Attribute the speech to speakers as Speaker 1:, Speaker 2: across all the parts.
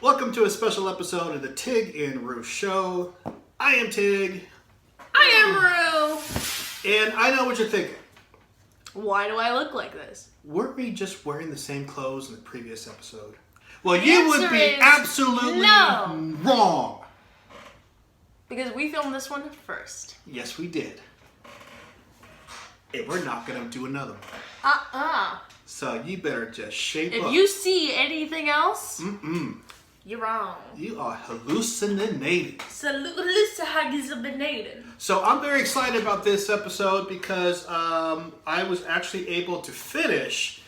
Speaker 1: Welcome to a special episode of the Tig Roo Show. I am Tig.
Speaker 2: I am Roo.
Speaker 1: And I know what you're thinking.
Speaker 2: Why do I look like this?
Speaker 1: Weren't we just wearing the same clothes in the previous episode? Well, you would be absolutely wrong.
Speaker 2: Because we filmed this one first.
Speaker 1: Yes, we did. And we're not going to do another one. So you better just shape up.
Speaker 2: If you see anything else, you're wrong.
Speaker 1: You are hallucinating.
Speaker 2: Hallucinating.
Speaker 1: So I'm very excited about this episode because I was actually able to finish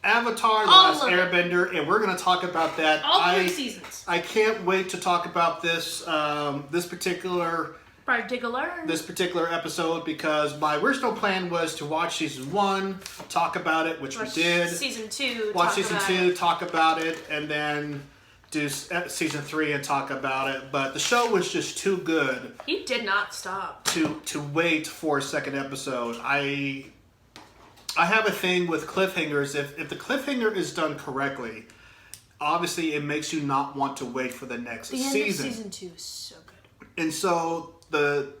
Speaker 1: Avatar: The Last Airbender, and we're going to talk about that.
Speaker 2: All 3 seasons.
Speaker 1: I can't wait to talk about this this particular episode because my original plan was to watch season 1, talk about it, which we did.
Speaker 2: Season 2,
Speaker 1: watch season 2, talk about it, and then do season 3 and talk about it. But the show was just too good.
Speaker 2: He did not stop
Speaker 1: to wait for a second episode. I have a thing with cliffhangers. If the cliffhanger is done correctly, obviously it makes you not want to wait for the next season.
Speaker 2: The end of season 2 is so good.
Speaker 1: And so the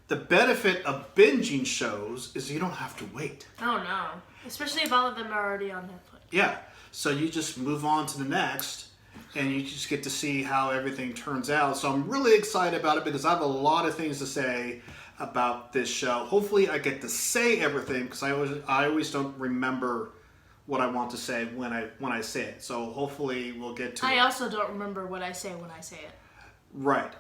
Speaker 1: benefit of binging shows is you don't have to wait.
Speaker 2: Oh no. Especially if all of them are already on Netflix.
Speaker 1: Yeah. So you just move on to the next and you just get to see how everything turns out. So I'm really excited about it because I have a lot of things to say about this show. Hopefully I get to say everything because I always don't remember what I want to say when I say it. So hopefully we'll get to it.
Speaker 2: I also don't remember what I say when I say it.
Speaker 1: Right.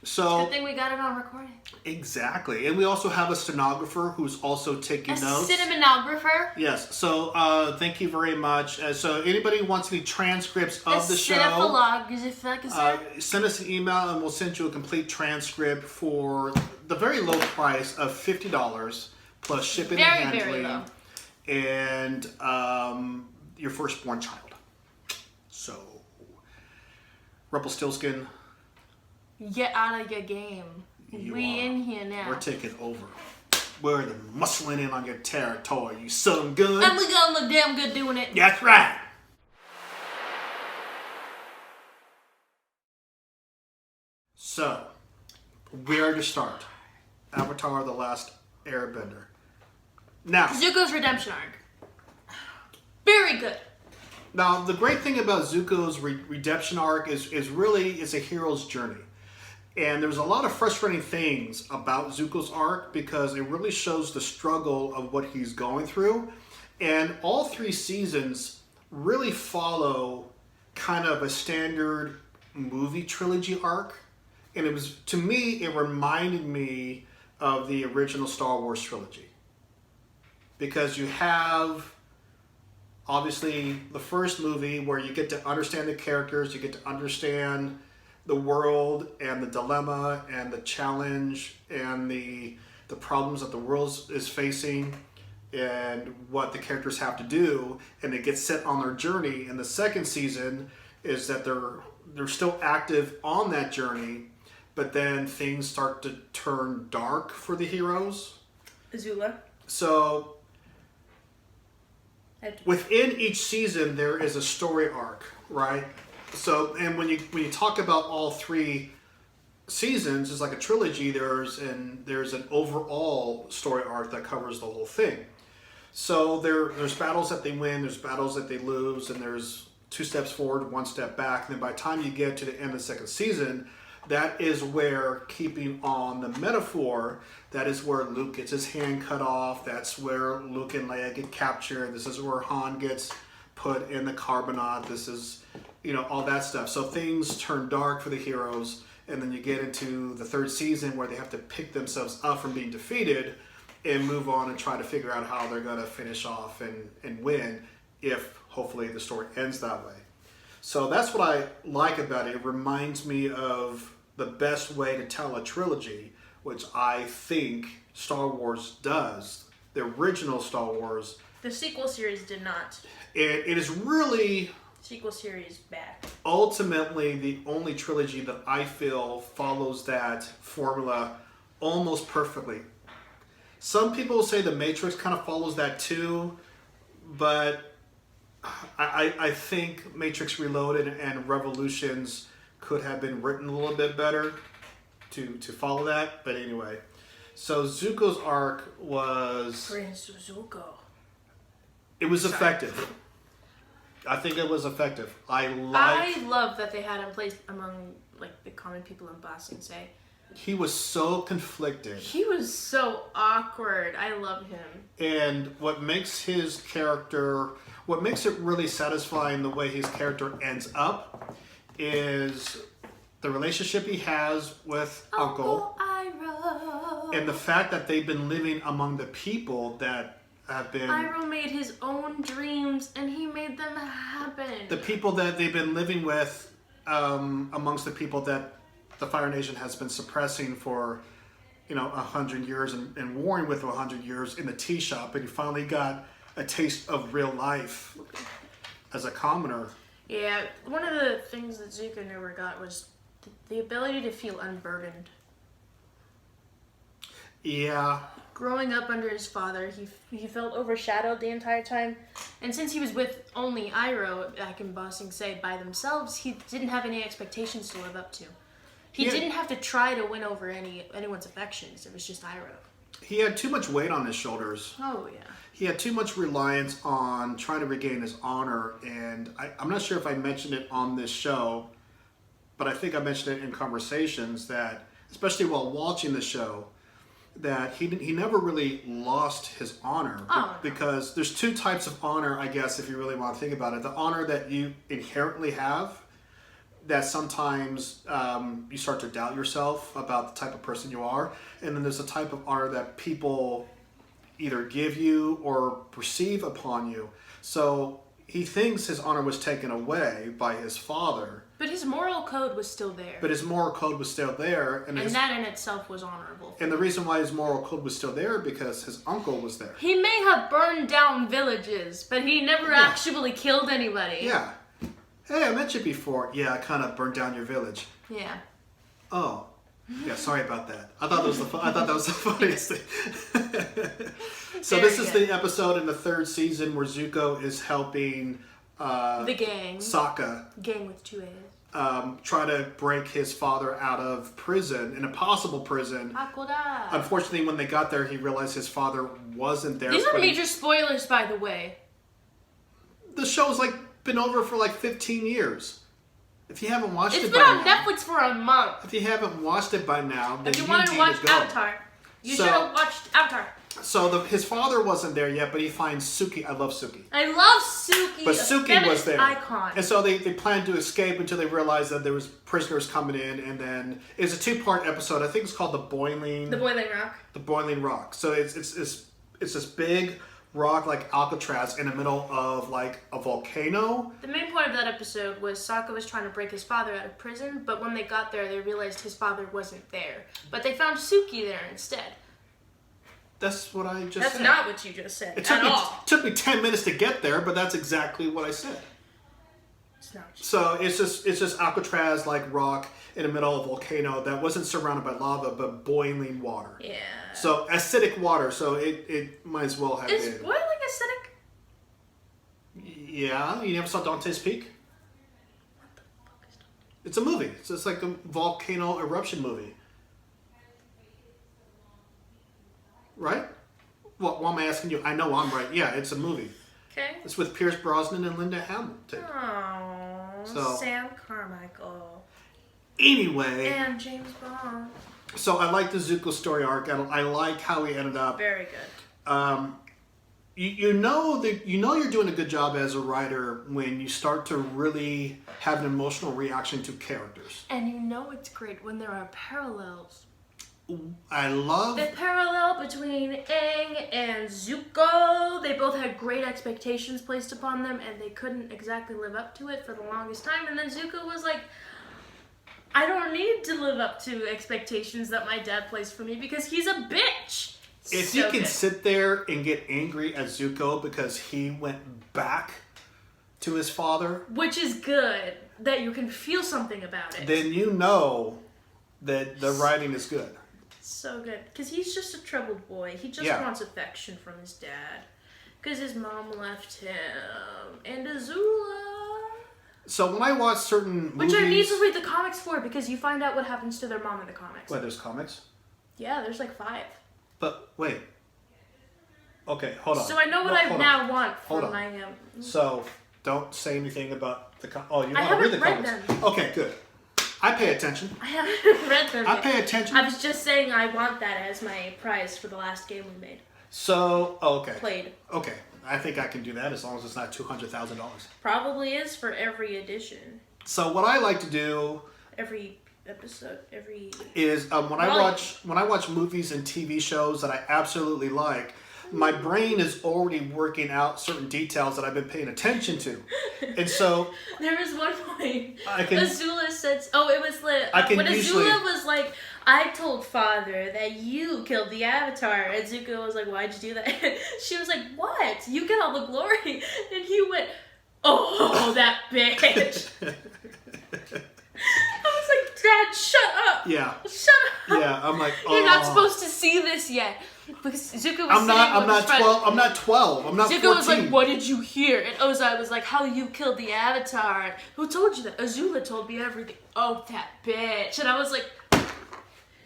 Speaker 1: So
Speaker 2: good thing we got it on recording.
Speaker 1: Exactly. And we also have a stenographer who's also taking notes.
Speaker 2: A cinematographer?
Speaker 1: Yes. So thank you very much. So anybody who wants any transcripts of the show, send us an email and we'll send you a complete transcript for the very low price of $50 plus shipping and handling.
Speaker 2: Very low.
Speaker 1: And your firstborn child. So Rumpelstiltskin,
Speaker 2: get out of your game. We in here now.
Speaker 1: We're taking over. We're the muscling in on your territory, you son gun.
Speaker 2: And we gonna look damn good doing it.
Speaker 1: That's right. So, where to start? Avatar: The Last Airbender. Now,
Speaker 2: Zuko's redemption arc. Very good.
Speaker 1: Now, the great thing about Zuko's redemption arc is really it's a hero's journey. And there's a lot of frustrating things about Zuko's arc because it really shows the struggle of what he's going through. And all 3 seasons really follow kind of a standard movie trilogy arc. And it was, to me, it reminded me of the original Star Wars trilogy. Because you have, obviously, the first movie where you get to understand the characters, you get to understand the world and the dilemma and the challenge and the problems that the world is facing and what the characters have to do, and they get set on their journey. And the second season is that they're still active on that journey, but then things start to turn dark for the heroes.
Speaker 2: Azula.
Speaker 1: So within each season there is a story arc, right? So, and when you talk about all 3 seasons, it's like a trilogy. There's an overall story arc that covers the whole thing. So there's battles that they win, there's battles that they lose, and there's 2 steps forward, 1 step back. And then by the time you get to the end of the second season, that is where, keeping on the metaphor, that is where Luke gets his hand cut off. That's where Luke and Leia get captured. This is where Han gets put in the carbonite. This is, all that stuff. So things turn dark for the heroes, and then you get into the 3rd season where they have to pick themselves up from being defeated and move on and try to figure out how they're going to finish off and win, if hopefully the story ends that way. So that's what I like about it. It reminds me of the best way to tell a trilogy, which I think Star Wars does. The original Star Wars.
Speaker 2: The sequel series did not.
Speaker 1: It is really...
Speaker 2: Sequel series bad.
Speaker 1: Ultimately, the only trilogy that I feel follows that formula almost perfectly. Some people say The Matrix kind of follows that too, but I think Matrix Reloaded and Revolutions could have been written a little bit better to follow that. But anyway, so Zuko's arc was...
Speaker 2: Prince Zuko.
Speaker 1: It was effective. I think it was effective. I
Speaker 2: love that they had him placed among like the common people in Ba Sing Se.
Speaker 1: He was so conflicted.
Speaker 2: He was so awkward. I love him.
Speaker 1: And what makes his character, what makes it really satisfying the way his character ends up is the relationship he has with Uncle
Speaker 2: Iroh.
Speaker 1: And the fact that they've been living among the people that have been...
Speaker 2: Iroh made his own dreams and he made them happen.
Speaker 1: The people that they've been living with amongst the people that the Fire Nation has been suppressing for, 100 years and warring with for 100 years in the tea shop, and he finally got a taste of real life as a commoner.
Speaker 2: Yeah, one of the things that Zuko never got was the ability to feel unburdened.
Speaker 1: Yeah.
Speaker 2: Growing up under his father, he felt overshadowed the entire time. And since he was with only Iroh back in Ba Sing Se by themselves, he didn't have any expectations to live up to. He didn't have to try to win over anyone's affections. It was just Iroh.
Speaker 1: He had too much weight on his shoulders.
Speaker 2: Oh, yeah.
Speaker 1: He had too much reliance on trying to regain his honor. And I'm not sure if I mentioned it on this show, but I think I mentioned it in conversations that, especially while watching the show, that he never really lost his honor. Because there's two types of honor, I guess, if you really want to think about it. The honor that you inherently have, that sometimes you start to doubt yourself about the type of person you are. And then there's a type of honor that people either give you or perceive upon you. So he thinks his honor was taken away by his father.
Speaker 2: But his moral code was still there.
Speaker 1: But his moral code was still there.
Speaker 2: And that in itself was honorable.
Speaker 1: And the reason why his moral code was still there because his uncle was there.
Speaker 2: He may have burned down villages, but he never actually killed anybody.
Speaker 1: Yeah. Hey, I met you before. Yeah, I kind of burned down your village.
Speaker 2: Yeah.
Speaker 1: Oh. Yeah, sorry about that. I thought that was the funniest thing. So this is the episode in the third season where Zuko is helping
Speaker 2: the gang.
Speaker 1: Sokka.
Speaker 2: Gang with 2 A's.
Speaker 1: Try to break his father out of prison, an impossible prison.
Speaker 2: Hakoda.
Speaker 1: Unfortunately, when they got there, he realized his father wasn't there.
Speaker 2: These are major spoilers, by the way.
Speaker 1: The show's been over for 15 years. If you haven't watched
Speaker 2: it's been on Netflix for a month.
Speaker 1: If you haven't watched it by now, then
Speaker 2: if you wanted to watch Avatar, you should have watched Avatar.
Speaker 1: So his father wasn't there yet, but he finds Suki. I love Suki.
Speaker 2: I love Suki.
Speaker 1: But Suki was there.
Speaker 2: Icon.
Speaker 1: And so they planned to escape until they realized that there was prisoners coming in, and then it's a 2-part episode. I think it's called The Boiling
Speaker 2: Rock.
Speaker 1: The Boiling Rock. So it's this big rock like Alcatraz in the middle of a volcano.
Speaker 2: The main point of that episode was Sokka was trying to break his father out of prison, but when they got there, they realized his father wasn't there. But they found Suki there instead.
Speaker 1: That's what I just said.
Speaker 2: That's not what you just said at all.
Speaker 1: It took me 10 minutes to get there, but that's exactly what I said.
Speaker 2: It's not.
Speaker 1: So it's just Alcatraz like rock in the middle of a volcano that wasn't surrounded by lava, but boiling water.
Speaker 2: Yeah.
Speaker 1: So acidic water. So it might as well have been.
Speaker 2: Is boiling acidic?
Speaker 1: Yeah. You never saw Dante's Peak?
Speaker 2: What the fuck is Dante's Peak?
Speaker 1: It's a movie. It's like a volcano eruption movie. Right? Well, why am I asking you? I know I'm right. Yeah, it's a movie.
Speaker 2: Okay.
Speaker 1: It's with Pierce Brosnan and Linda Hamilton.
Speaker 2: Oh, Sam Carmichael.
Speaker 1: Anyway.
Speaker 2: And James Bond.
Speaker 1: So I like the Zuko story arc. I like how he ended up.
Speaker 2: Very good.
Speaker 1: You know you're doing a good job as a writer when you start to really have an emotional reaction to characters.
Speaker 2: And you know it's great when there are parallels.
Speaker 1: I love...
Speaker 2: The parallel between Aang and Zuko. They both had great expectations placed upon them, and they couldn't exactly live up to it for the longest time. And then Zuko was like, I don't need to live up to expectations that my dad placed for me because he's a bitch.
Speaker 1: If you can sit there and get angry at Zuko because he went back to his father...
Speaker 2: Which is good, that you can feel something about it.
Speaker 1: Then you know that the writing is good.
Speaker 2: So good. Because he's just a troubled boy. He just wants affection from his dad. Because his mom left him. And Azula.
Speaker 1: So when I watch certain movies...
Speaker 2: Which I need to read the comics for, because you find out what happens to their mom in the comics.
Speaker 1: Wait, there's comics?
Speaker 2: Yeah, there's like 5.
Speaker 1: But, wait. Okay, hold on.
Speaker 2: So I know what I now want from my...
Speaker 1: So, don't say anything about the... Oh, you want to read the
Speaker 2: haven't read
Speaker 1: comics?
Speaker 2: them.
Speaker 1: Okay, good. I pay attention.
Speaker 2: I haven't read them
Speaker 1: I
Speaker 2: yet.
Speaker 1: pay attention.
Speaker 2: I was just saying I want that as my prize for the last game we made.
Speaker 1: So, okay.
Speaker 2: Played.
Speaker 1: Okay. I think I can do that as long as it's not $200,000.
Speaker 2: Probably is for every edition.
Speaker 1: So what I like to do...
Speaker 2: Every episode, every...
Speaker 1: Is when I watch movies and TV shows that I absolutely like, my brain is already working out certain details that I've been paying attention to. And so...
Speaker 2: There was one point,
Speaker 1: I can,
Speaker 2: Azula said... Oh, it was lit. When Azula was like, I told Father that you killed the Avatar. And Zuko was like, why'd you do that? She was like, what? You get all the glory. And he went, oh, that bitch. I was like, Dad, shut up.
Speaker 1: Yeah.
Speaker 2: Shut up.
Speaker 1: Yeah, I'm like, oh.
Speaker 2: You're not supposed to see this yet. Because Zuko was
Speaker 1: I'm not 12. I'm not 12. I'm not 14.
Speaker 2: Zuko was like, what did you hear? And Ozai was like, how you killed the Avatar. Who told you that? Azula told me everything. Oh, that bitch. And I was like,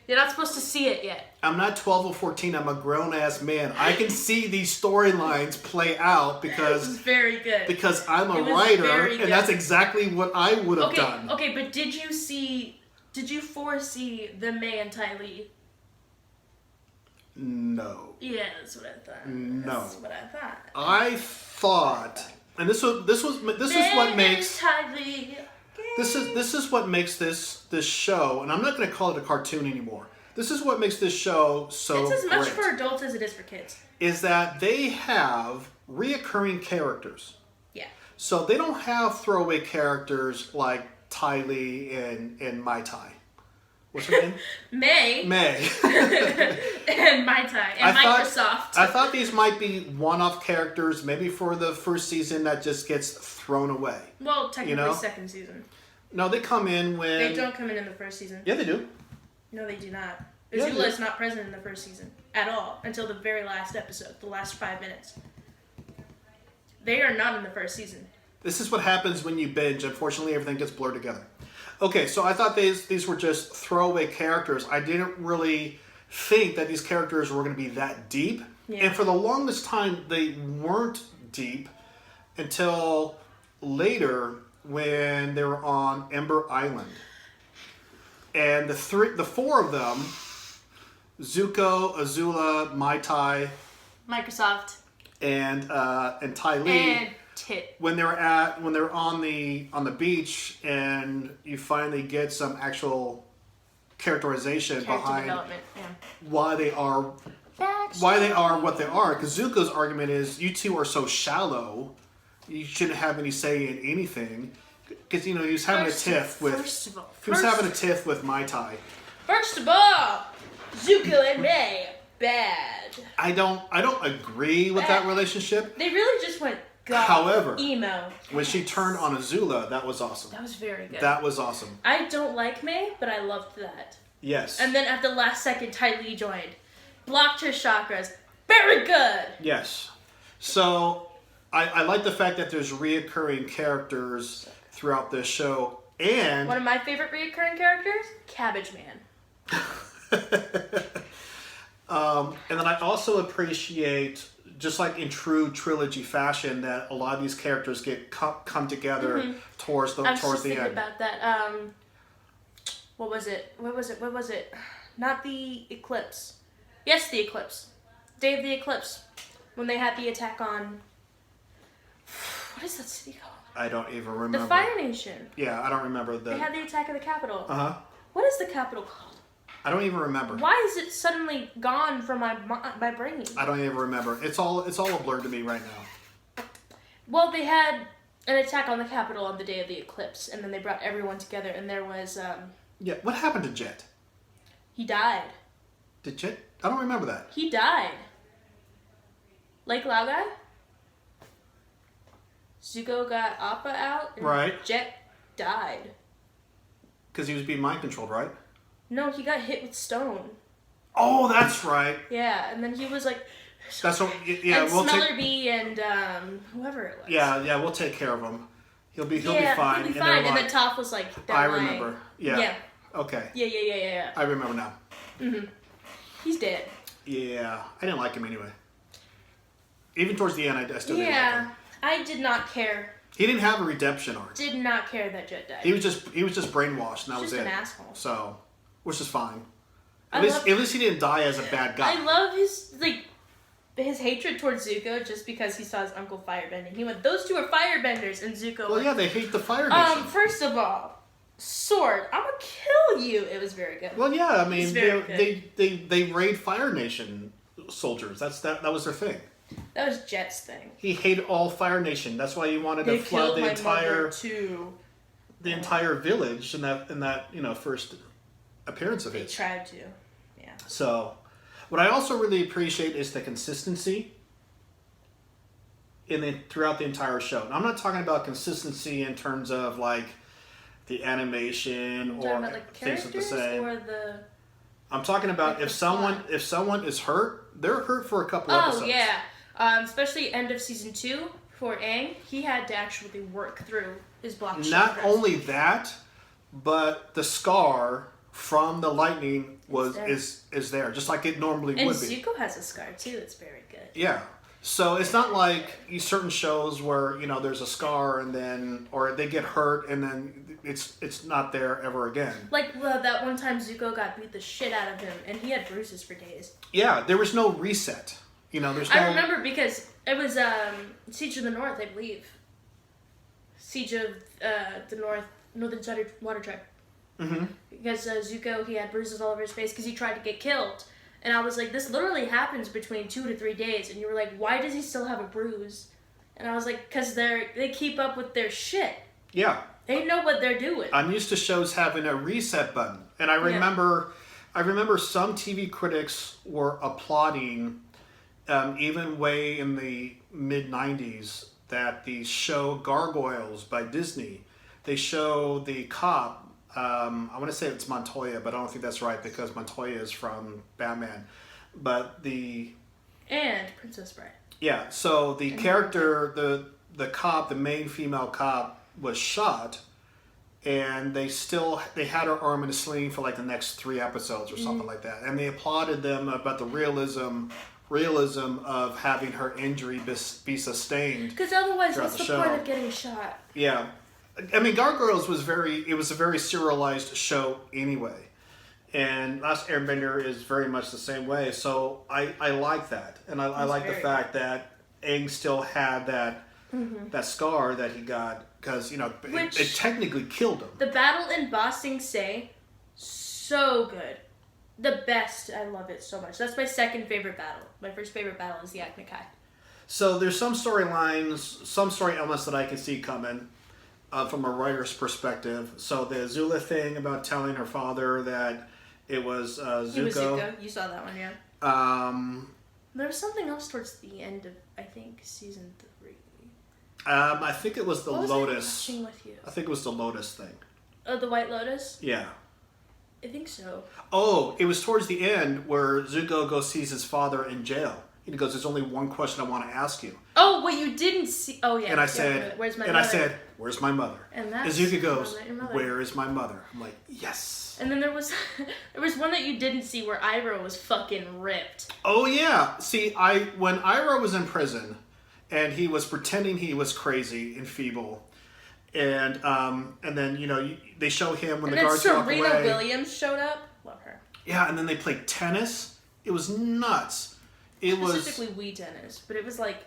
Speaker 2: you're not supposed to see it yet.
Speaker 1: I'm not 12 or 14. I'm a grown-ass man. I can see these storylines play out because...
Speaker 2: It was very good.
Speaker 1: Because I'm a writer, and that's exactly what I would have done.
Speaker 2: Okay, but did you foresee the May and Ty Lee?
Speaker 1: No.
Speaker 2: Yeah, that's what I thought.
Speaker 1: No.
Speaker 2: That's what I thought.
Speaker 1: I thought, and this is what makes
Speaker 2: Ty Lee.
Speaker 1: this is what makes this show, and I'm not going to call it a cartoon anymore. This is what makes this show so great.
Speaker 2: It's as much for adults as it is for kids.
Speaker 1: Is that they have reoccurring characters.
Speaker 2: Yeah.
Speaker 1: So they don't have throwaway characters like Ty Lee and Mai Tai. What's her name?
Speaker 2: May. And Mai Tai. And Microsoft.
Speaker 1: I thought these might be one-off characters, maybe for the first season that just gets thrown away.
Speaker 2: Well, technically second season.
Speaker 1: No, they come in when...
Speaker 2: They don't come in the first season.
Speaker 1: Yeah, they do.
Speaker 2: No, they do not.
Speaker 1: Yeah,
Speaker 2: Azula is not present in the first season. At all. Until the very last episode. The last 5 minutes. They are not in the first season.
Speaker 1: This is what happens when you binge. Unfortunately, everything gets blurred together. Okay, so I thought these were just throwaway characters. I didn't really think that these characters were going to be that deep.
Speaker 2: Yeah.
Speaker 1: And for the longest time, they weren't deep until later when they were on Ember Island. And the 4 of them, Zuko, Azula, Mai Tai,
Speaker 2: Microsoft,
Speaker 1: and Ty Lee.
Speaker 2: And Tit.
Speaker 1: When they're on the beach and you finally get some actual characterization behind why they are what they are, because Zuko's argument is you two are so shallow, you shouldn't have any say in anything, because he was having a tiff with Mai Tai.
Speaker 2: First of all, Zuko and May bad.
Speaker 1: I don't agree with that relationship.
Speaker 2: They really just went.
Speaker 1: However,
Speaker 2: emo.
Speaker 1: When she turned on Azula, that was awesome.
Speaker 2: That was very good.
Speaker 1: That was awesome.
Speaker 2: I don't like May, but I loved that.
Speaker 1: Yes.
Speaker 2: And then at the last second, Ty Lee joined. Blocked her chakras. Very good!
Speaker 1: Yes. So, I like the fact that there's reoccurring characters throughout this show. And
Speaker 2: one of my favorite reoccurring characters, Cabbage Man.
Speaker 1: And then I also appreciate, just like in true trilogy fashion, that a lot of these characters come together towards the end. I was just thinking
Speaker 2: about that. What was it? Not the eclipse. Yes, the eclipse. Day of the eclipse. When they had the attack on... What is that city called?
Speaker 1: I don't even remember.
Speaker 2: The Fire Nation.
Speaker 1: Yeah, I don't remember.
Speaker 2: They had the attack of the capital.
Speaker 1: Uh-huh.
Speaker 2: What is the capital called?
Speaker 1: I don't even remember.
Speaker 2: Why is it suddenly gone from my brain?
Speaker 1: I don't even remember. It's all a blur to me right now.
Speaker 2: Well, they had an attack on the capital on the day of the eclipse, and then they brought everyone together, and there was...
Speaker 1: Yeah, what happened to Jet?
Speaker 2: He died.
Speaker 1: Did Jet? I don't remember that.
Speaker 2: He died. Lake Laogai? Zuko got Appa out, and
Speaker 1: right.
Speaker 2: Jet died.
Speaker 1: Because he was being mind controlled, right?
Speaker 2: No, he got hit with stone.
Speaker 1: Oh, that's right.
Speaker 2: Yeah, and then he was like,
Speaker 1: That's what. Yeah,
Speaker 2: and
Speaker 1: we'll take.
Speaker 2: Smellerby and whoever it was.
Speaker 1: Yeah, we'll take care of him. He'll be fine.
Speaker 2: He'll be fine. And then Toph was like,
Speaker 1: I remember. Yeah. Okay.
Speaker 2: Yeah.
Speaker 1: I remember now.
Speaker 2: He's dead.
Speaker 1: Yeah, I didn't like him anyway. Even towards the end, I still didn't like him.
Speaker 2: I did not care.
Speaker 1: He didn't have a redemption arc.
Speaker 2: Did not care that Jet died.
Speaker 1: He was just brainwashed, and that was it.
Speaker 2: Just an asshole.
Speaker 1: So, which is fine. At least he didn't die as a bad guy.
Speaker 2: I love his hatred towards Zuko just because he saw his uncle firebending. He went, those two are firebenders, and Zuko.
Speaker 1: Well, yeah, they hate the Fire Nation.
Speaker 2: First of all, sword, I'm gonna kill you. It was very good.
Speaker 1: Well, yeah, I mean, they raid Fire Nation soldiers. That was their thing.
Speaker 2: That was Jet's thing.
Speaker 1: He hated all Fire Nation. That's why he wanted to flood the entire village in that first appearance of his.
Speaker 2: They tried to, yeah.
Speaker 1: So, what I also really appreciate is the consistency throughout the entire show. And I'm not talking about consistency in terms of like the animation or
Speaker 2: like
Speaker 1: things that the same.
Speaker 2: Or the.
Speaker 1: I'm talking about
Speaker 2: like
Speaker 1: if someone is hurt, they're hurt for a couple episodes.
Speaker 2: Oh yeah. Especially end of season 2 for Aang, he had to actually work through his blocked
Speaker 1: Not
Speaker 2: chakras.
Speaker 1: only that, but the scar from the lightning is there, just like it normally would be.
Speaker 2: And Zuko has a scar too. That's very good.
Speaker 1: Yeah. So it's not like certain shows where there's a scar or they get hurt and then it's not there ever again.
Speaker 2: Like that one time Zuko got beat the shit out of him and he had bruises for days.
Speaker 1: Yeah, there was no reset.
Speaker 2: I remember because it was Siege of the North, I believe. Siege of the northern side of Water Tribe.
Speaker 1: Mm-hmm.
Speaker 2: Because Zuko, he had bruises all over his face because he tried to get killed. And I was like, this literally happens between 2 to 3 days. And you were like, why does he still have a bruise? And I was like, because they keep up with their shit.
Speaker 1: Yeah.
Speaker 2: They know what they're doing.
Speaker 1: I'm used to shows having a reset button. And I remember some TV critics were applauding even way in the mid-90s that the show Gargoyles by Disney, they show the cop, I want to say it's Montoya, but I don't think that's right because Montoya is from Batman. But
Speaker 2: And Princess Bride.
Speaker 1: Yeah, so the character, the cop, the main female cop was shot and they had her arm in a sling for like the next 3 episodes or something like that. And they applauded them about the realism of having her injury be sustained.
Speaker 2: Because otherwise, what's the
Speaker 1: show.
Speaker 2: point of getting shot?
Speaker 1: Yeah. I mean, Gargoyles was a very serialized show anyway. And Last Airbender is very much the same way. So I like that. And I like the fact that Aang still had that scar that he got because, it technically killed him.
Speaker 2: The battle in Ba Sing Se, so good. The best. I love it so much. That's my second favorite battle. My first favorite battle is the Agni Kai.
Speaker 1: So there's some storylines, some story elements that I can see coming from a writer's perspective. So the Azula thing about telling her father that it was Zuko.
Speaker 2: It was Zuko. You saw that one, yeah. There was something else towards the end of, I think, season 3.
Speaker 1: I think it was the
Speaker 2: what
Speaker 1: Lotus.
Speaker 2: Was I watching with you?
Speaker 1: I think it was the Lotus thing.
Speaker 2: Oh, the White Lotus?
Speaker 1: Yeah.
Speaker 2: I think so.
Speaker 1: Oh, it was towards the end where Zuko goes sees his father in jail. And he goes, "There's only one question I want to ask you."
Speaker 2: Oh, what you didn't see? Oh yeah.
Speaker 1: And I said,
Speaker 2: "Where's my mother?"
Speaker 1: I said, "Where's my mother?"
Speaker 2: And
Speaker 1: Zuko goes, "Where is my mother?" I'm like, "Yes."
Speaker 2: And then there was one that you didn't see where Iroh was fucking ripped.
Speaker 1: Oh yeah. See, when Iroh was in prison, and he was pretending he was crazy and feeble. And then they show him when the guards walk away.
Speaker 2: And then Serena Williams showed up. Love her.
Speaker 1: Yeah, and then they played tennis. It was nuts.
Speaker 2: Specifically Wii tennis, but it was like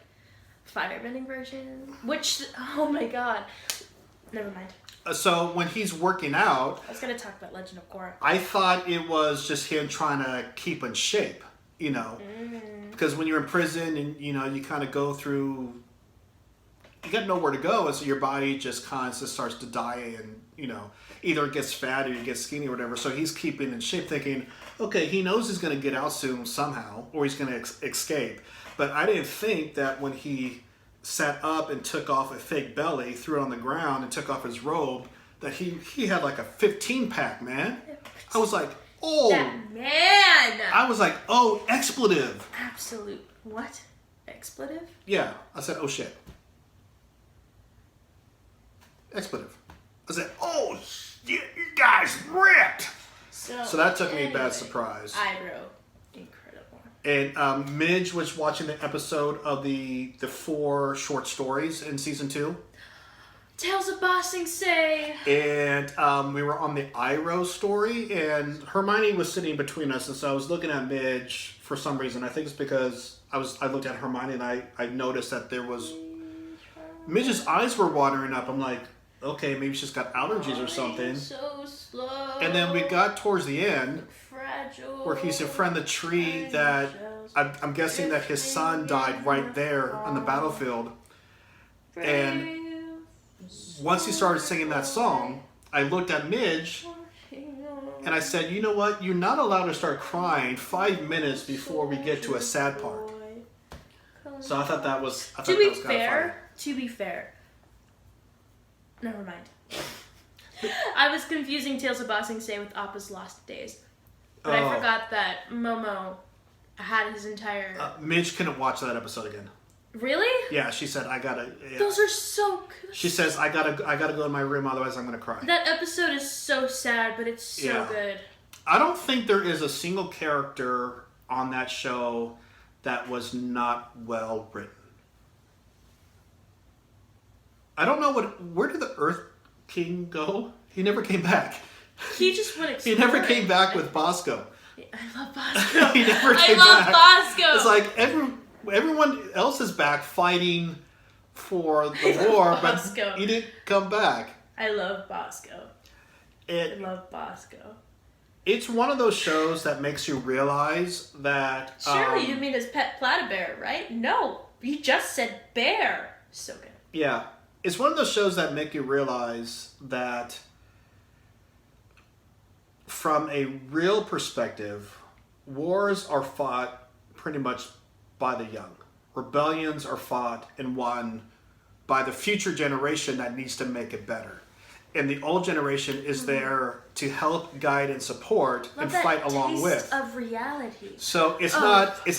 Speaker 2: firebending version. Which, oh my god, never mind.
Speaker 1: So when he's working out,
Speaker 2: I was gonna talk about Legend of Korra.
Speaker 1: I thought it was just him trying to keep in shape, because when you're in prison and you kind of go through. You got nowhere to go, and so your body just constantly starts to die, and either it gets fat or you get skinny or whatever. So he's keeping in shape, thinking, okay, he knows he's going to get out soon somehow, or he's going to escape. But I didn't think that when he sat up and took off a fake belly, threw it on the ground, and took off his robe, that he had like a 15-pack, man. I was like, oh,
Speaker 2: that man.
Speaker 1: I was like, oh, expletive.
Speaker 2: Absolute What? Expletive?
Speaker 1: Yeah, I said, oh shit. Expletive. I said, oh shit, you guys ripped! So that took me by surprise.
Speaker 2: Eyebrow. Incredible.
Speaker 1: And Midge was watching the episode of the 4 short stories in season 2.
Speaker 2: Tales of Ba Sing Se.
Speaker 1: And we were on the Iroh story, and Hermione was sitting between us, and so I was looking at Midge for some reason. I think it's because I looked at Hermione and I noticed that there was Midge's eyes were watering up. I'm like, okay, maybe she's got allergies or something.
Speaker 2: So slow.
Speaker 1: And then we got towards the end,
Speaker 2: Fragile.
Speaker 1: where he's in front of the tree that I'm guessing that his son died right there on the battlefield. And once he started singing that song, I looked at Midge and I said, you know what? You're not allowed to start crying 5 minutes before we get to a sad part. So I thought that was kind of funny.
Speaker 2: To be fair, never mind. I was confusing Tales of Ba Sing Se with Appa's Lost Days. But I forgot that Momo had his entire...
Speaker 1: Midge couldn't watch that episode again.
Speaker 2: Really?
Speaker 1: Yeah, she said, I gotta... Yeah.
Speaker 2: Those are so good.
Speaker 1: She says, I gotta go in my room, otherwise I'm gonna cry.
Speaker 2: That episode is so sad, but it's so good.
Speaker 1: I don't think there is a single character on that show that was not well written. I don't know where did the Earth King go? He never came back.
Speaker 2: He just went exploring.
Speaker 1: He never came back with Bosco.
Speaker 2: I love Bosco.
Speaker 1: He never came
Speaker 2: back. Bosco.
Speaker 1: It's like everyone else is back fighting for the war, but he didn't come back.
Speaker 2: I love Bosco. I love Bosco.
Speaker 1: It's one of those shows that makes you realize that...
Speaker 2: Surely you mean his pet platybear, right? No, you just said bear. So good.
Speaker 1: Yeah. It's one of those shows that make you realize that from a real perspective, wars are fought pretty much by the young. Rebellions are fought and won by the future generation that needs to make it better. And the old generation is there to help, guide, and support and fight along with.
Speaker 2: Of reality.
Speaker 1: So it's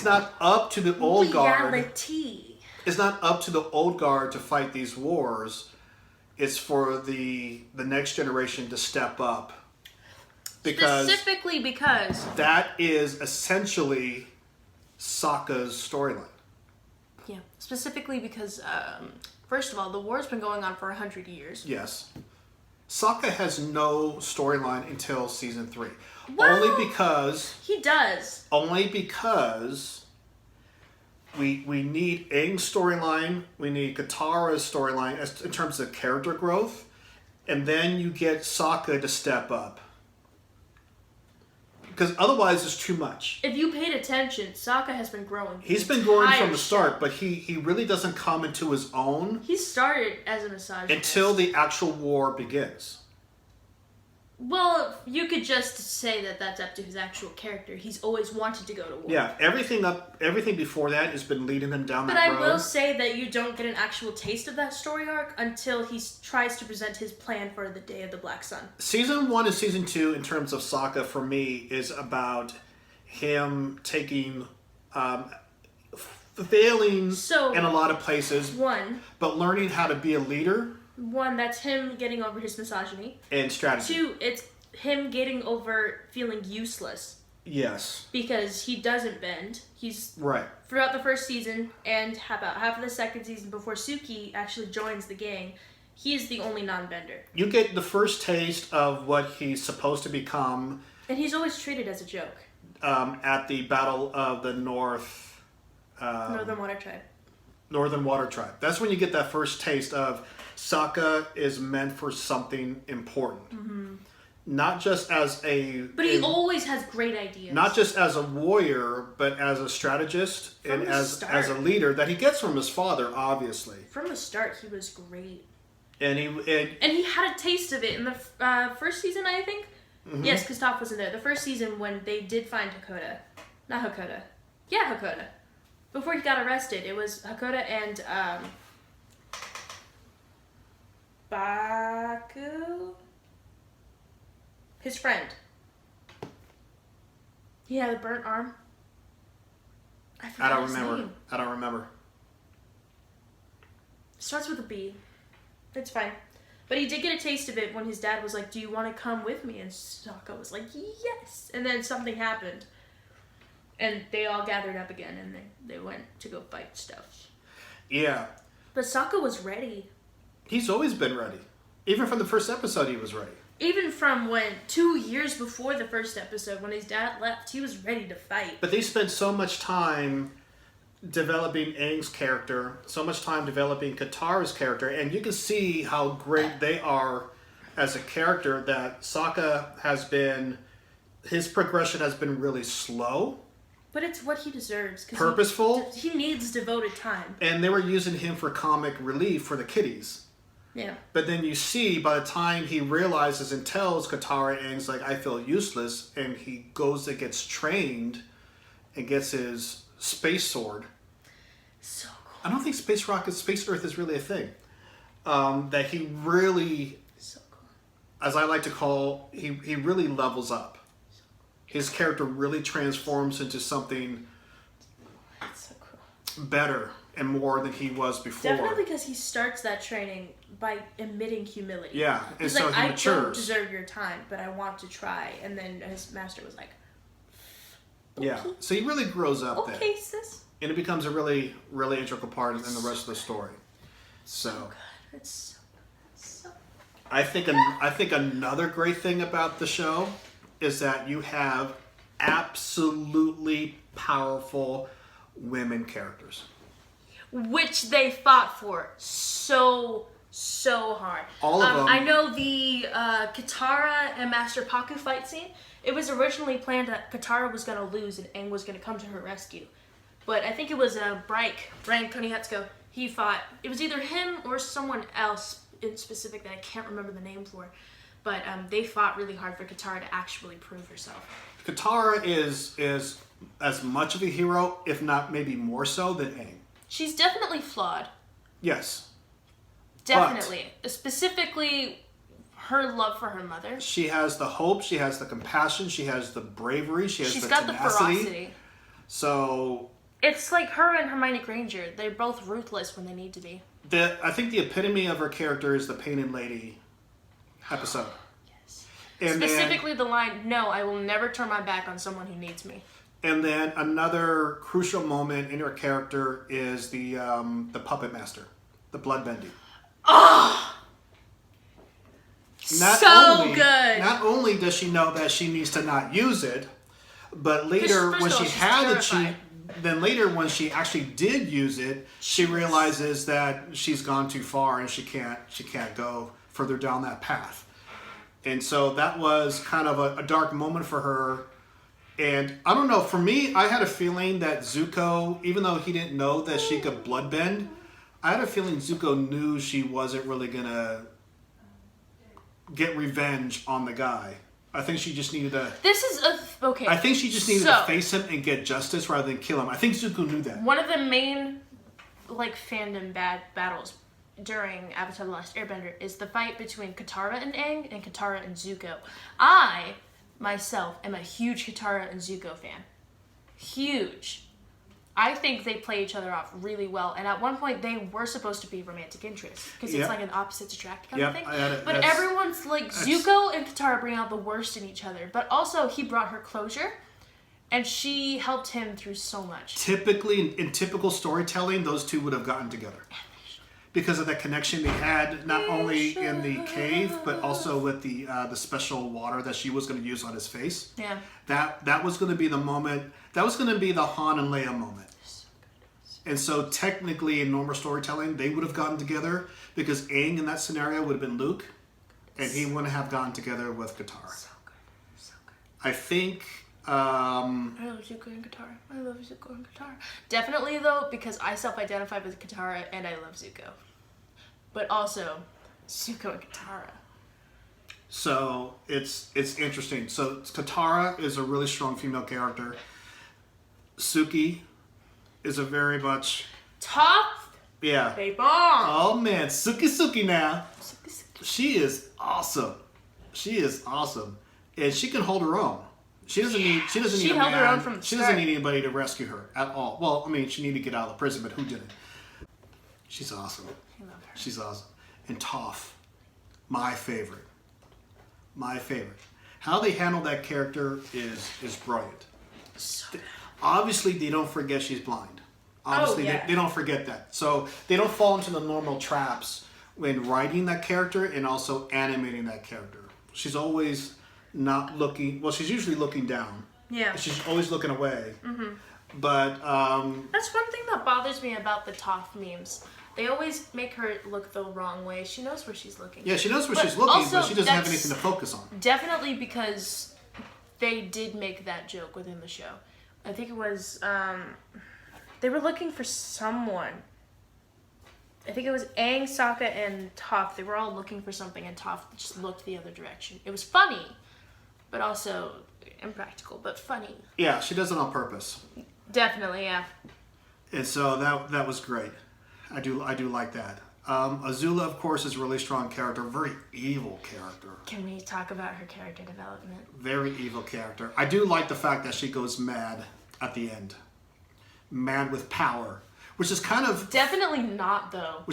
Speaker 1: not up to the old guard.
Speaker 2: Reality.
Speaker 1: It's not up to the old guard to fight these wars. It's for the next generation to step up.
Speaker 2: Specifically because
Speaker 1: that is essentially Sokka's storyline.
Speaker 2: Yeah. Specifically because, first of all, the war's been going on for 100 years.
Speaker 1: Yes. Sokka has no storyline until season 3.
Speaker 2: Well,
Speaker 1: only because...
Speaker 2: He does.
Speaker 1: Only because we need Aang's storyline, we need Katara's storyline in terms of character growth, and then you get Sokka to step up. Because otherwise it's too much.
Speaker 2: If you paid attention, Sokka has been growing.
Speaker 1: He's been growing from the start, but he really doesn't come into his own.
Speaker 2: He started as a misogynist.
Speaker 1: Until the actual war begins.
Speaker 2: Well, you could just say that that's up to his actual character. He's always wanted to go to war.
Speaker 1: Yeah, everything before that has been leading them down that road.
Speaker 2: But I will say that you don't get an actual taste of that story arc until he tries to present his plan for the Day of the Black Sun. Season
Speaker 1: 1 and Season 2, in terms of Sokka, for me, is about him taking failings in a lot of places. But learning how to be a leader.
Speaker 2: 1, that's him getting over his misogyny.
Speaker 1: And strategy.
Speaker 2: 2, it's him getting over feeling useless.
Speaker 1: Yes.
Speaker 2: Because he doesn't bend. He's...
Speaker 1: Right.
Speaker 2: Throughout the first season, and about half of the second season before Suki actually joins the gang, he is the only non-bender.
Speaker 1: You get the first taste of what he's supposed to become.
Speaker 2: And he's always treated as a joke.
Speaker 1: At the Battle of the Northern Water Tribe. That's when you get that first taste of Sokka is meant for something important. Mm-hmm. Not just as a...
Speaker 2: But he always has great ideas.
Speaker 1: Not just as a warrior, but as a strategist and as a leader that he gets from his father, obviously.
Speaker 2: From the start, he was great.
Speaker 1: And he
Speaker 2: had a taste of it in the first season, I think. Mm-hmm. Yes, because Toph wasn't there. The first season when they did find Hakoda. Not Hakoda. Yeah, Hakoda. Before he got arrested, it was Hakoda and Baku? His friend. He had a burnt arm. I forgot his name.
Speaker 1: I don't remember.
Speaker 2: Starts with a B. It's fine. But he did get a taste of it when his dad was like, do you want to come with me? And Sokka was like, yes. And then something happened. And they all gathered up again and they went to go fight stuff.
Speaker 1: Yeah.
Speaker 2: But Sokka was ready.
Speaker 1: He's always been ready. Even from the first episode, he was ready.
Speaker 2: Even from 2 years before the first episode, when his dad left, he was ready to fight.
Speaker 1: But they spent so much time developing Aang's character, so much time developing Katara's character, and you can see how great they are as a character. That Sokka has been, his progression has been really slow.
Speaker 2: But it's what he deserves.
Speaker 1: Purposeful.
Speaker 2: He needs devoted time.
Speaker 1: And they were using him for comic relief for the kiddies.
Speaker 2: Yeah.
Speaker 1: But then you see, by the time he realizes and tells Katara, Aang's like, I feel useless, and he goes and gets trained and gets his space sword.
Speaker 2: So cool.
Speaker 1: I don't think Space Earth is really a thing. That he really,
Speaker 2: So cool.
Speaker 1: as I like to call, he really levels up. His character really transforms into something
Speaker 2: That's so cool.
Speaker 1: better and more than he was before.
Speaker 2: Definitely because he starts that training by admitting humility.
Speaker 1: Yeah, and
Speaker 2: He's
Speaker 1: so
Speaker 2: like,
Speaker 1: he
Speaker 2: I
Speaker 1: matures.
Speaker 2: don't deserve your time, but I want to try. And then his master was like, okay.
Speaker 1: Yeah, so he really grows up there.
Speaker 2: Okay, sis.
Speaker 1: And it becomes a really, really integral part in the rest of the story. So
Speaker 2: Good. It's so good. So
Speaker 1: I think another great thing about the show is that you have absolutely powerful women characters.
Speaker 2: which they fought for so hard.
Speaker 1: All of them.
Speaker 2: I know the Katara and Master Pakku fight scene. It was originally planned that Katara was going to lose and Aang was going to come to her rescue. But I think it was Brian Konietzko. He fought. It was either him or someone else in specific that I can't remember the name for. But they fought really hard for Katara to actually prove herself.
Speaker 1: Katara is as much of a hero, if not maybe more so, than Aang.
Speaker 2: She's definitely flawed.
Speaker 1: Yes.
Speaker 2: Definitely. Specifically, her love for her mother.
Speaker 1: She has the hope, she has the compassion, she has the bravery, she has
Speaker 2: She's
Speaker 1: the
Speaker 2: got
Speaker 1: tenacity.
Speaker 2: the ferocity.
Speaker 1: So
Speaker 2: It's like her and Hermione Granger. They're both ruthless when they need to be.
Speaker 1: I think the epitome of her character is the Painted Lady episode.
Speaker 2: Yes.
Speaker 1: And
Speaker 2: Specifically the line, no, I will never turn my back on someone who needs me.
Speaker 1: And then another crucial moment in her character is the puppet master, the bloodbending.
Speaker 2: Oh! Good!
Speaker 1: Not only does she know that she needs to not use it, but later
Speaker 2: First
Speaker 1: when
Speaker 2: of all,
Speaker 1: she
Speaker 2: she's
Speaker 1: had the
Speaker 2: terrified.
Speaker 1: then later when she actually did use it, she realizes that she's gone too far and she can't go further down that path. And so that was kind of a dark moment for her. And I don't know, for me, I had a feeling that Zuko, even though he didn't know that she could bloodbend, I had a feeling Zuko knew she wasn't really gonna get revenge on the guy. I think she just needed to.
Speaker 2: Okay.
Speaker 1: I think she just needed to face him and get justice rather than kill him. I think Zuko knew that.
Speaker 2: One of the main, fandom battles during Avatar: The Last Airbender is the fight between Katara and Aang and Katara and Zuko. I, myself, am a huge Katara and Zuko fan. Huge. I think they play each other off really well, and at one point they were supposed to be romantic interests because it's like an opposites attract kind of thing. But everyone's like, Zuko and Katara bring out the worst in each other, but also he brought her closure, and she helped him through so much.
Speaker 1: Typically, in typical storytelling, those two would have gotten together because of the connection they had, not only in the cave but also with the special water that she was going to use on his face.
Speaker 2: Yeah.
Speaker 1: That was going to be the moment. That was going to be the Han and Leia moment. And so technically in normal storytelling, they would have gotten together because Aang in that scenario would have been Luke and he wouldn't have gotten together with Katara.
Speaker 2: So good. So good.
Speaker 1: I think...
Speaker 2: I love Zuko and Katara. I love Zuko and Katara. Definitely though, because I self-identify with Katara and I love Zuko. But also, Zuko and Katara.
Speaker 1: So it's interesting. So Katara is a really strong female character. Suki is a very much
Speaker 2: Toph.
Speaker 1: yeah.
Speaker 2: They bomb.
Speaker 1: Oh man, Suki now.
Speaker 2: Suki.
Speaker 1: She is awesome. She is awesome, and she can hold her own. She doesn't need. She doesn't
Speaker 2: She
Speaker 1: need a
Speaker 2: held
Speaker 1: man.
Speaker 2: her own from the
Speaker 1: she
Speaker 2: start.
Speaker 1: doesn't need anybody to rescue her at all. Well, I mean, she needed to get out of the prison, but who didn't? She's awesome.
Speaker 2: I love her.
Speaker 1: She's awesome. And Toph, my favorite. My favorite. How they handle that character is brilliant.
Speaker 2: So bad.
Speaker 1: Obviously, they don't forget she's blind. Obviously,
Speaker 2: yeah.
Speaker 1: they don't forget that. So they don't fall into the normal traps when writing that character and also animating that character. She's always not looking. Well, she's usually looking down.
Speaker 2: Yeah.
Speaker 1: She's always looking away. But
Speaker 2: That's one thing that bothers me about the Toph memes. They always make her look the wrong way. She knows where she's looking.
Speaker 1: yeah, she knows where
Speaker 2: But
Speaker 1: she's looking,
Speaker 2: also,
Speaker 1: but she doesn't have
Speaker 2: that's-
Speaker 1: anything to focus on.
Speaker 2: Definitely because they did make that joke within the show. I think it was, they were looking for someone. I think it was Aang, Sokka, and Toph. They were all looking for something, and Toph just looked the other direction. It was funny, but also impractical, but funny.
Speaker 1: Yeah, she does it on purpose.
Speaker 2: Definitely, yeah.
Speaker 1: And so that was great. I do like that. Azula, of course, is a really strong character, very evil character.
Speaker 2: Can we talk about her character development?
Speaker 1: Very evil character. I do like the fact that she goes mad at the end. Mad with power. Which is kind of
Speaker 2: Definitely not, though.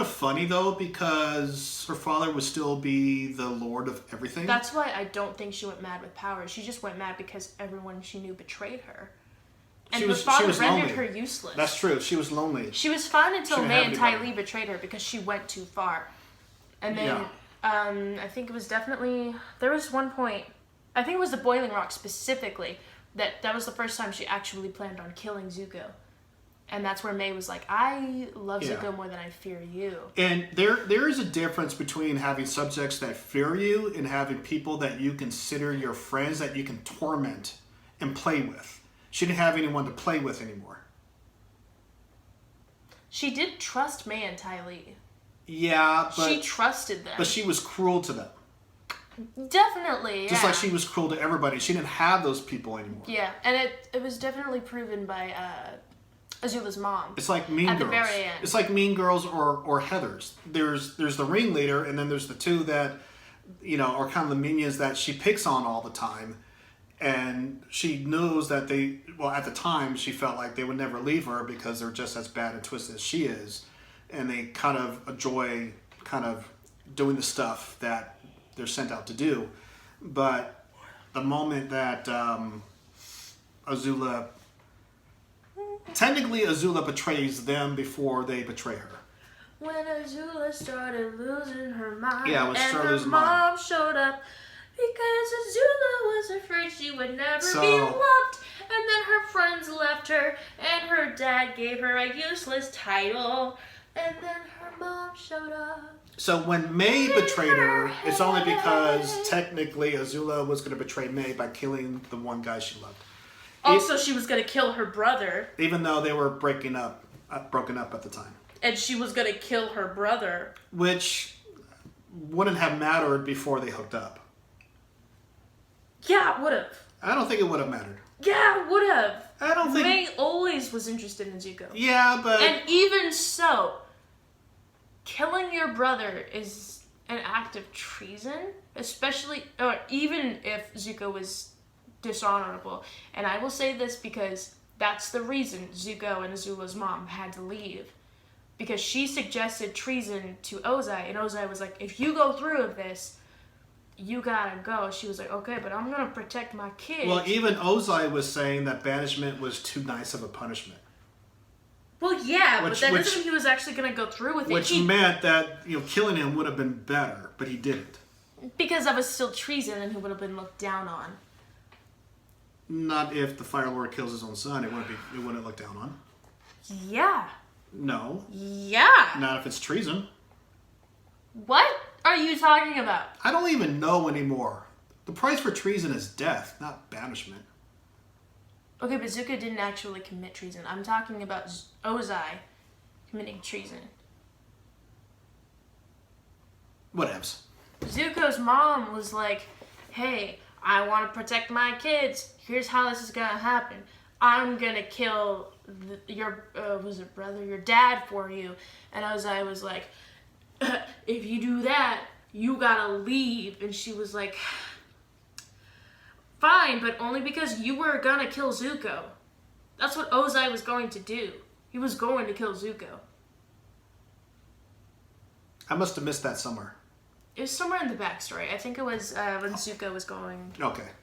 Speaker 1: funny though, because her father would still be the lord of everything.
Speaker 2: That's why I don't think she went mad with power. She just went mad because everyone she knew betrayed her. And
Speaker 1: She
Speaker 2: her
Speaker 1: was
Speaker 2: father rendered
Speaker 1: lonely.
Speaker 2: her useless.
Speaker 1: That's true. She was lonely.
Speaker 2: She was fine until
Speaker 1: She didn't
Speaker 2: May
Speaker 1: have
Speaker 2: and Ty
Speaker 1: anybody.
Speaker 2: Lee betrayed her because she went too far. And then,
Speaker 1: Yeah.
Speaker 2: I think it was definitely, there was one point, I think it was the Boiling Rock specifically, that was the first time she actually planned on killing Zuko. And that's where May was like, I love
Speaker 1: Yeah.
Speaker 2: Zuko more than I fear you.
Speaker 1: And there is a difference between having subjects that fear you and having people that you consider your friends that you can torment and play with. She didn't have anyone to play with anymore.
Speaker 2: She did trust May and Ty Lee.
Speaker 1: Yeah,
Speaker 2: She
Speaker 1: but
Speaker 2: trusted them.
Speaker 1: she was cruel to them.
Speaker 2: Definitely, yeah.
Speaker 1: Just like she was cruel to everybody. She didn't have those people anymore.
Speaker 2: Yeah, and it was definitely proven by Azula's mom.
Speaker 1: It's like Mean
Speaker 2: At the
Speaker 1: Girls.
Speaker 2: very end.
Speaker 1: It's like Mean Girls or Heathers. There's the ringleader, and then there's the two that, are kind of the minions that she picks on all the time. And she knows that at the time, she felt like they would never leave her because they're just as bad and twisted as she is. And they kind of enjoy kind of doing the stuff that they're sent out to do. But the moment that technically Azula betrays them before they betray her.
Speaker 2: When Azula started losing her mind,
Speaker 1: Yeah, when she
Speaker 2: and
Speaker 1: started
Speaker 2: her
Speaker 1: losing her mind.
Speaker 2: mom showed up because Azula was afraid she would never
Speaker 1: So-
Speaker 2: be loved, and then her friends left her, and her dad gave her a useless title, and then her mom showed up.
Speaker 1: So when May betrayed her, it's only because technically Azula was going to betray May by killing the one guy she loved.
Speaker 2: Also, she was gonna kill her brother,
Speaker 1: Even though they were broken up at the time.
Speaker 2: and she was gonna kill her brother.
Speaker 1: Which wouldn't have mattered before they hooked up.
Speaker 2: Yeah, it would've.
Speaker 1: I don't think it would have mattered.
Speaker 2: Yeah, it would've.
Speaker 1: I don't think...
Speaker 2: May always was interested in Zuko.
Speaker 1: Yeah, but...
Speaker 2: And even so, killing your brother is an act of treason, especially, or even if Zuko was dishonorable. And I will say this because that's the reason Zuko and Azula's mom had to leave. Because she suggested treason to Ozai, and Ozai was like, if you go through with this, you gotta go. She was like, okay, but I'm gonna protect my kids.
Speaker 1: Well, even Ozai was saying that banishment was too nice of a punishment.
Speaker 2: Well, yeah,
Speaker 1: Which-
Speaker 2: but that
Speaker 1: which-
Speaker 2: doesn't mean he was actually gonna go through with it.
Speaker 1: Which meant that, killing him would have been better, but he didn't.
Speaker 2: Because that was still treason and he would have been looked down on.
Speaker 1: Not if the Fire Lord kills his own son, it wouldn't look down on.
Speaker 2: Yeah.
Speaker 1: No.
Speaker 2: Yeah.
Speaker 1: Not if it's treason.
Speaker 2: What are you talking about?
Speaker 1: I don't even know anymore. The price for treason is death, not banishment.
Speaker 2: Okay, but Zuko didn't actually commit treason. I'm talking about Ozai committing treason.
Speaker 1: Whatevs.
Speaker 2: Zuko's mom was like, hey, I want to protect my kids. Here's how this is going to happen. I'm going to kill your dad for you. And Ozai was like, if you do that, you got to leave. And she was like, fine, but only because you were gonna kill Zuko. That's what Ozai was going to do. He was going to kill Zuko.
Speaker 1: I must have missed that somewhere.
Speaker 2: It was somewhere in the backstory. I think it was when Zuko was going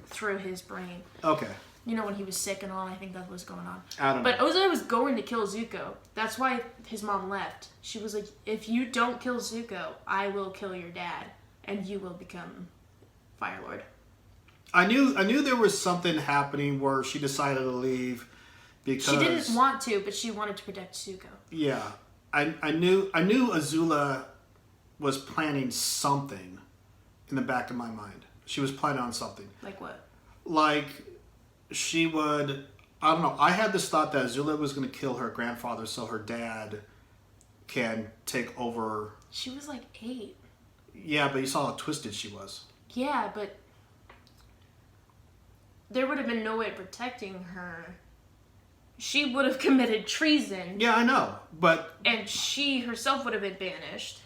Speaker 2: through his brain.
Speaker 1: Okay.
Speaker 2: You know, when he was sick and all, I think that was going on.
Speaker 1: I don't know.
Speaker 2: But Ozai was going to kill Zuko. That's why his mom left. She was like, if you don't kill Zuko, I will kill your dad, and you will become Fire Lord.
Speaker 1: I knew there was something happening where she decided to leave because...
Speaker 2: She didn't want to, but she wanted to protect Zuko.
Speaker 1: Yeah. I knew Azula was planning something in the back of my mind. She was planning on something.
Speaker 2: Like what?
Speaker 1: Like, she would... I don't know. I had this thought that Azula was going to kill her grandfather so her dad can take over...
Speaker 2: She was like 8.
Speaker 1: Yeah, but you saw how twisted she was.
Speaker 2: Yeah, but... there would have been no way of protecting her. She would have committed treason.
Speaker 1: Yeah, I know, but...
Speaker 2: And she herself would have been banished.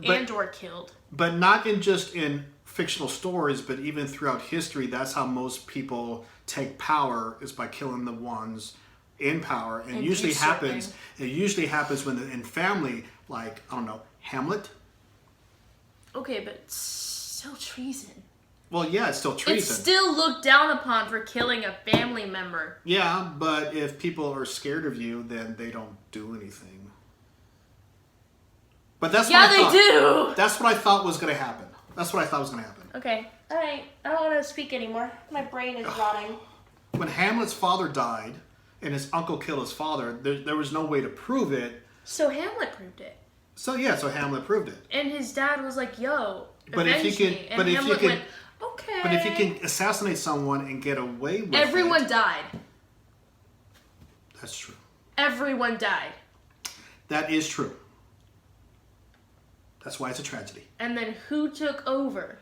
Speaker 1: And
Speaker 2: or killed.
Speaker 1: But not just in fictional stories, but even throughout history, that's how most people take power, is by killing the ones in power. And it usually happens when in family, like, I don't know, Hamlet.
Speaker 2: Okay, but it's still treason.
Speaker 1: Well, yeah, it's still treason.
Speaker 2: It's still looked down upon for killing a family member.
Speaker 1: Yeah, but if people are scared of you, then they don't do anything. But that's what I thought.
Speaker 2: Yeah, they do!
Speaker 1: That's what I thought was going to happen.
Speaker 2: Okay, alright. I don't want to speak anymore. My brain is rotting.
Speaker 1: When Hamlet's father died, and his uncle killed his father, there was no way to prove it.
Speaker 2: So Hamlet proved it.
Speaker 1: So Hamlet proved it.
Speaker 2: And his dad was like, yo,
Speaker 1: but if you can,
Speaker 2: me. And Hamlet went, okay.
Speaker 1: But if you can assassinate someone and get away with
Speaker 2: Everyone died.
Speaker 1: That's true.
Speaker 2: Everyone died.
Speaker 1: That is true. That's why it's a tragedy.
Speaker 2: And then who took over?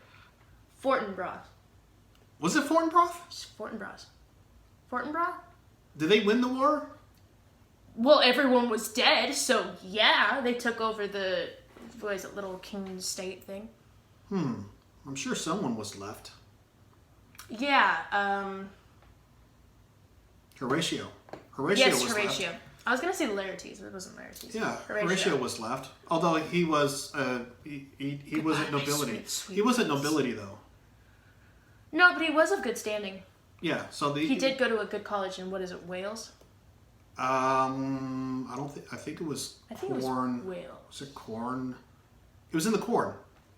Speaker 2: Fortinbras.
Speaker 1: Was it Fortinbras?
Speaker 2: Fortinbras. Fortinbras?
Speaker 1: Did they win the war?
Speaker 2: Well, everyone was dead, so yeah, they took over the, what is it, little king state thing.
Speaker 1: I'm sure someone was left.
Speaker 2: Yeah,
Speaker 1: Horatio.
Speaker 2: Yes,
Speaker 1: was
Speaker 2: Horatio.
Speaker 1: left.
Speaker 2: I was gonna say Laertes, but it wasn't Laertes.
Speaker 1: Yeah, Horatio was left. Although he was, he wasn't nobility.
Speaker 2: Sweet, sweet
Speaker 1: he wasn't nobility though.
Speaker 2: No, but he was of good standing.
Speaker 1: Yeah, so
Speaker 2: he did go to a good college in, what is it, Wales?
Speaker 1: I think it was corn.
Speaker 2: I think it was Wales.
Speaker 1: Was it corn? It was in the corn.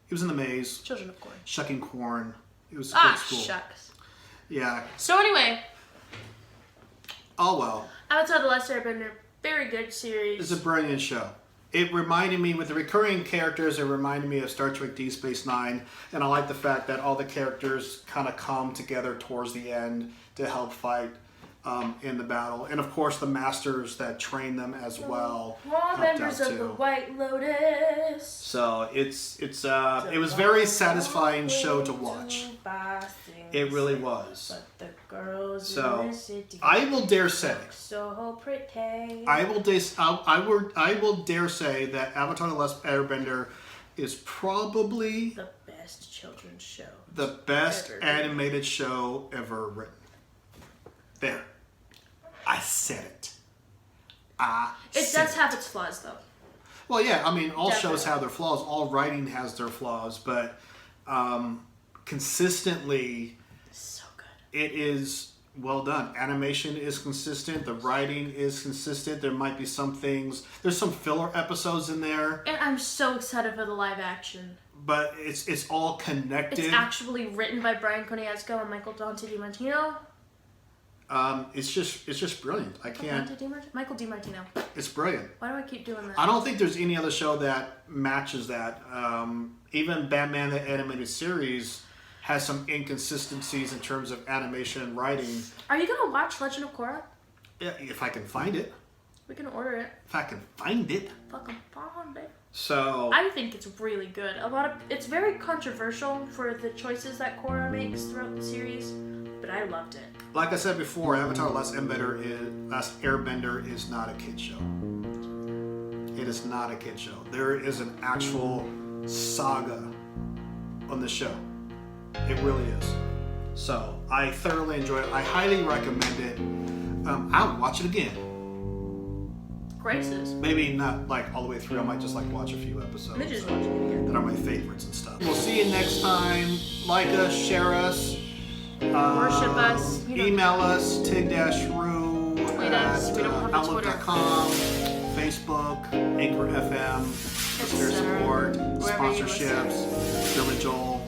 Speaker 1: He was in the maize.
Speaker 2: Children of Corn.
Speaker 1: Shucking corn. It was a good school.
Speaker 2: Shucks.
Speaker 1: Yeah.
Speaker 2: So anyway.
Speaker 1: Oh well.
Speaker 2: Outside the Last Airbender, very good series.
Speaker 1: It's a brilliant show. It reminded me, with the recurring characters, it reminded me of Star Trek Deep Space Nine. And I like the fact that all the characters kind of come together towards the end to help fight in the battle. And of course, the masters that train them as well.
Speaker 2: All members of the White Lotus.
Speaker 1: So it was very satisfying show to watch. It really was.
Speaker 2: But the girls
Speaker 1: so
Speaker 2: in the city
Speaker 1: I will dare say.
Speaker 2: So pretty.
Speaker 1: I will dare say that Avatar: The Last Airbender is probably
Speaker 2: the best children's show.
Speaker 1: The best animated show ever written. There. I said it.
Speaker 2: It does have its flaws, though.
Speaker 1: Well, yeah. I mean, all shows have their flaws. All writing has their flaws, but consistently,
Speaker 2: so good.
Speaker 1: It is well done. Animation is consistent. The writing is consistent. There might be some things. There's some filler episodes in there.
Speaker 2: And I'm so excited for the live action.
Speaker 1: But it's all connected.
Speaker 2: It's actually written by Brian Konietzko and Michael Dante DiMartino.
Speaker 1: It's just brilliant. I can't.
Speaker 2: Michael DiMartino.
Speaker 1: It's brilliant.
Speaker 2: Why do I keep doing that?
Speaker 1: I don't think there's any other show that matches that. Even Batman the Animated Series has some inconsistencies in terms of animation and writing.
Speaker 2: Are you gonna watch Legend of Korra?
Speaker 1: Yeah, if I can find it.
Speaker 2: We can order it.
Speaker 1: If I can find it.
Speaker 2: Fucking find it.
Speaker 1: So
Speaker 2: I think it's really good. It's very controversial for the choices that Korra makes throughout the series, but I loved it.
Speaker 1: Like I said before, Avatar: Last Airbender is not a kid show. It is not a kid show. There is an actual saga on the show. It really is. So I thoroughly enjoyed it. I highly recommend it. I would watch it again.
Speaker 2: Graces.
Speaker 1: Maybe not like all the way through. I might just like watch a few episodes
Speaker 2: Maybe just watch it again.
Speaker 1: that are my favorites and stuff. We'll see you next time. Like us, share us,
Speaker 2: Worship us. You know.
Speaker 1: email us, tig-roo
Speaker 2: Tweet us. We don't have a Twitter.
Speaker 1: outlook.com, Facebook, Anchor FM, listener
Speaker 2: Etc.
Speaker 1: support,
Speaker 2: Wherever you
Speaker 1: sponsorships, Billy Joel.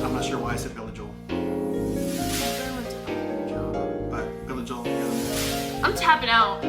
Speaker 1: I'm not sure why I said Billy Joel, but Billy Joel. Yeah.
Speaker 2: I'm tapping out.